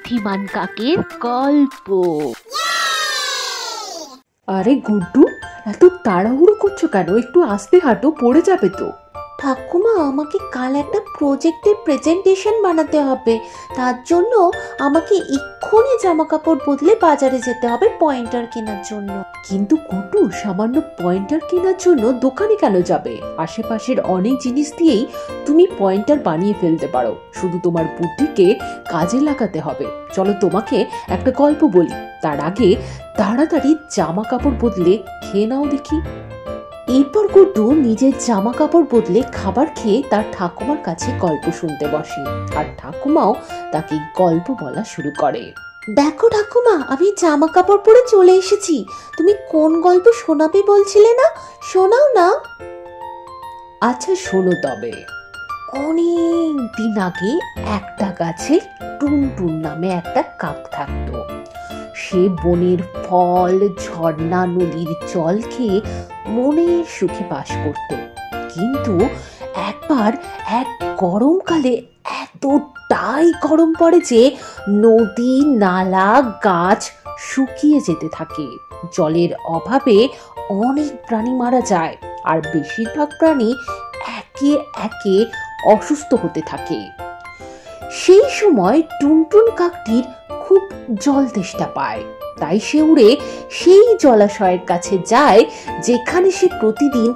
বুদ্ধিমান কাকের গল্প। আরে গুড্ডু, এত তাড়াহুড়ো করছো কেন? একটু আস্তে হাঁটো, পড়ে যাবে তো। ঠাকুমা, আমাকে কাল একটা প্রজেক্টের প্রেজেন্টেশন বানাতে হবে, তার জন্য আমাকে এক্ষুনি জামা কাপড় বদলে বাজারে যেতে হবে পয়েন্টার কেনার জন্য। কিন্তু গুড্ডু, সামান্য পয়েন্টার কেনার জন্য দোকানে কেন যাবে? আশেপাশের অনেক জিনিস দিয়েই তুমি পয়েন্টার বানিয়ে ফেলতে পারো, শুধু তোমার বুদ্ধিকে কাজে লাগাতে হবে। চলো তোমাকে একটা গল্প বলি, তার আগে তাড়াতাড়ি জামা কাপড় বদলে খেয়ে নাও দেখি। এরপর গুড্ডু নিজের জামা কাপড় বদলে খাবার খেয়ে তার ঠাকুমার কাছে গল্প শুনতে বসে, আর ঠাকুমাও তাকে গল্প বলা শুরু করে। দেখো ঠাকুমা, আমি জামা কাপড় পরে চলে এসেছি। তুমি কোন গল্প শোনাবে বলছিলে না? শোনাও না। আচ্ছা শোনো তবে। অনেক দিন আগে একটা গাছে টুনটুন নামে একটা কাক থাকতো। সে বনের ফল, ঝর্ণা, নদীর জল খেয়ে মনের সুখে বাস করত। কিন্তু একবার এক গরমকালে এতটাই গরম পড়ে যে নদী, নালা, গাছ শুকিয়ে যেতে থাকে। জলের অভাবে অনেক প্রাণী মারা যায়, আর বেশিরভাগ প্রাণী একে একে অসুস্থ হতে থাকে। সেই সময় টুনটুন কাকটির খুব জল তেষ্টা পায়, তাই সে উড়ে সেই জলাশয়ের কাছে যায় যেখানে সে প্রতিদিন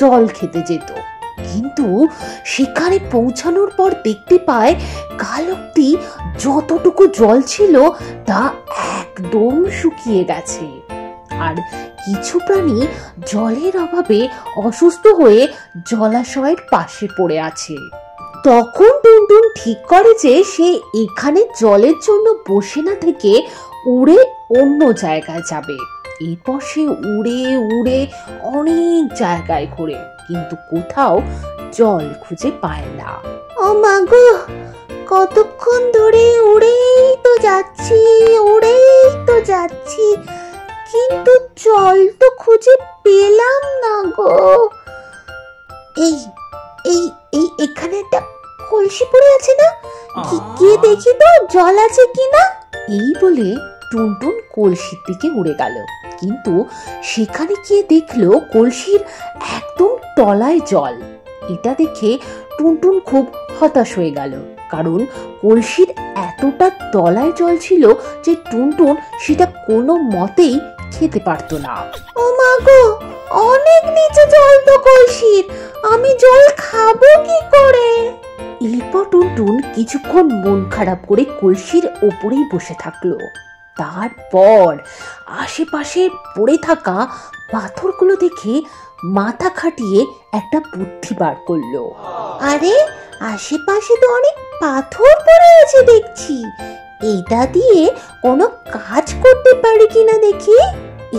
জল খেতে যেত। কিন্তু সেখানে পৌঁছানোর পর দেখতে পায় কাল অবধি যতটুকু জল ছিল তা একদম শুকিয়ে গেছে, আর কিছু প্রাণী জলের অভাবে অসুস্থ হয়ে জলাশয়ের পাশে পড়ে আছে। তখন টুনটুন ঠিক করে যে সে এখানে জলের জন্য বসে না থেকে উড়ে অন্য জায়গায় যাবে। এরপর সে উড়ে উড়ে অনেক জায়গায় ঘোরে, কিন্তু কোথাও জল খুঁজে পায় না। ও মা গো, কতক্ষণ ধরে উড়েই তো যাচ্ছি, কিন্তু জল তো খুঁজে পেলাম না গো। এই এই এই এখানে একটা কলসি পড়ে আছে না? গিয়ে দেখি তো জল আছে কিনা। এই বলে টুনটুন কলসির দিকে উড়ে গেল, কিন্তু সেখানে গিয়ে দেখলো কলসির একদম তলায় জল। এটা দেখে টুনটুন খুব হতাশ হয়ে গেল, কারণ কলসির এতটা তলায় জল ছিল যে টুনটুন সেটা কোনো মতেই খেতে পারতো না। ও মা গো, অনেক নিচে জল তো কলসির, আমি জল খাবো কি করে? এরপর টুনটুন কিছুক্ষণ মন খারাপ করে কলসির ওপরেই বসে থাকলো। তারপর আশেপাশে পড়ে থাকা পাথরগুলো দেখে মাথা খাটিয়ে একটা বুদ্ধি বার করলো। আরে, আশেপাশে তো অনেক পাথর পড়ে আছে দেখছি, এটা দিয়ে কোনো কাজ করতে পারি কিনা দেখি।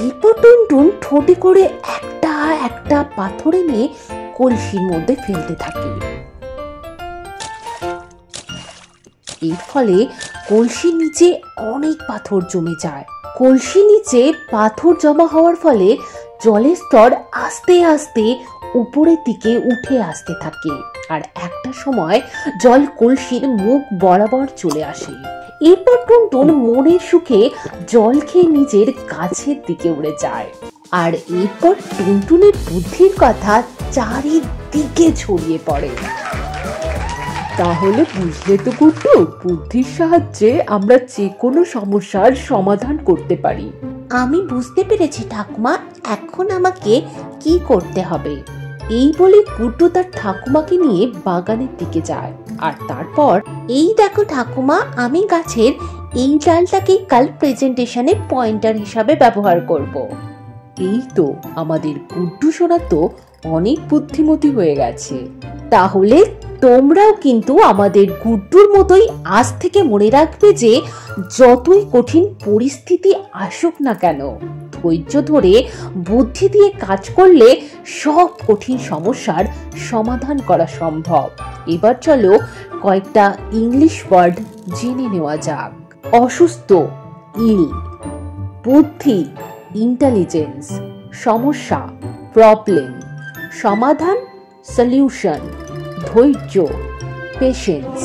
এরপর টুনটুন ঠোঁটে করে একটা একটা পাথর এনে কলসির মধ্যে ফেলতে থাকে। এর ফলে কলসির নিচে অনেক পাথর জমে যায়। কলসির নিচে পাথর জমা হওয়ার ফলে জলের স্তর আস্তে আস্তে উপরের দিকে উঠে আসতে থাকে, আর একটা সময় জল কলসির মুখ বরাবর চলে আসে। এরপর টুনটুন মনের সুখে জল খেয়ে নিজের গাছের দিকে উড়ে যায়, আর এরপর টুনটুনের বুদ্ধির কথা চারিদিকে ছড়িয়ে পড়ে। তাহলে বুঝলে তো গুড্ডু, বুদ্ধির সাহায্যে আমরা যে কোনো সমস্যার সমাধান করতে পারি। আমি বুঝতে পেরেছি ঠাকুমা, এখন আমাকে কি করতে হবে। এই বলে গুড্ডু তার ঠাকুমাকে নিয়ে বাগানের দিকে যায়, আর তারপর এই দেখো ঠাকুমা, আমি গাছের এই ডালটাকে কাল প্রেজেন্টেশনে পয়েন্টার হিসাবে ব্যবহার করব। এই তো, আমাদের গুড্ডু সোনা তো অনেক বুদ্ধিমতী হয়ে গেছে। তাহলে তোমরাও কিন্তু আমাদের গুড্ডুর মতোই আজ থেকে মনে রাখবে যে যতই কঠিন পরিস্থিতি আসুক না কেন, ধৈর্য ধরে বুদ্ধি দিয়ে কাজ করলে সব কঠিন সমস্যার সমাধান করা সম্ভব। এবার চলো কয়েকটা ইংলিশ ওয়ার্ড জেনে নেওয়া যাক। অসুস্থ, ইল; বুদ্ধি, ইন্টেলিজেন্স; সমস্যা, প্রবলেম; সমাধান, সলিউশন; ধৈর্য, পেশেন্স।